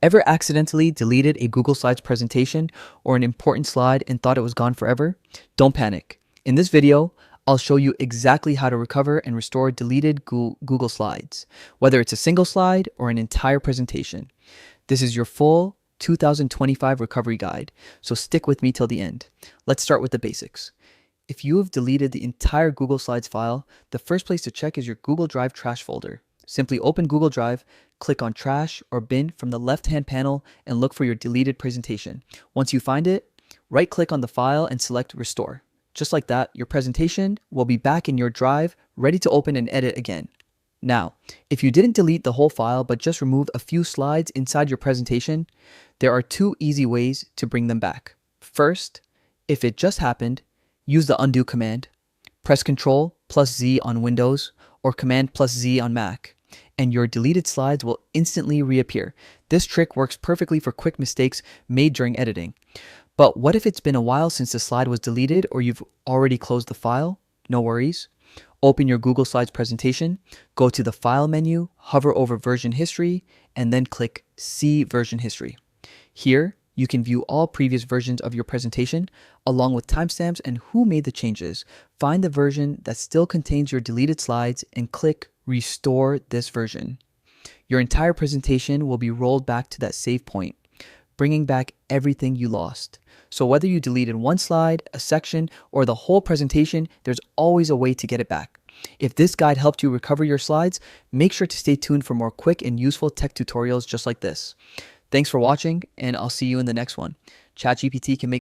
Ever accidentally deleted a Google Slides presentation or an important slide and thought it was gone forever? Don't panic. In this video, I'll show you exactly how to recover and restore deleted Google Slides, whether it's a single slide or an entire presentation. This is your full 2025 recovery guide, so stick with me till the end. Let's start with the basics. If you have deleted the entire Google Slides file, the first place to check is your Google Drive trash folder. Simply open Google Drive, click on Trash or Bin from the left-hand panel, and look for your deleted presentation. Once you find it, right-click on the file and select Restore. Just like that, your presentation will be back in your drive, ready to open and edit again. Now, if you didn't delete the whole file but just removed a few slides inside your presentation, there are two easy ways to bring them back. First, if it just happened, use the undo command. Press Ctrl+Z on Windows or Command+Z on Mac, and your deleted slides will instantly reappear. This trick works perfectly for quick mistakes made during editing. But what if it's been a while since the slide was deleted or you've already closed the file? No worries. Open your Google Slides presentation, go to the File menu, hover over Version History, and then click See Version History. Here, you can view all previous versions of your presentation, along with timestamps and who made the changes. Find the version that still contains your deleted slides and click Restore this version. Your entire presentation will be rolled back to that save point, bringing back everything you lost. So whether you deleted one slide, a section, or the whole presentation, there's always a way to get it back. If this guide helped you recover your slides, make sure to stay tuned for more quick and useful tech tutorials just like this. Thanks for watching, and I'll see you in the next one. ChatGPT can make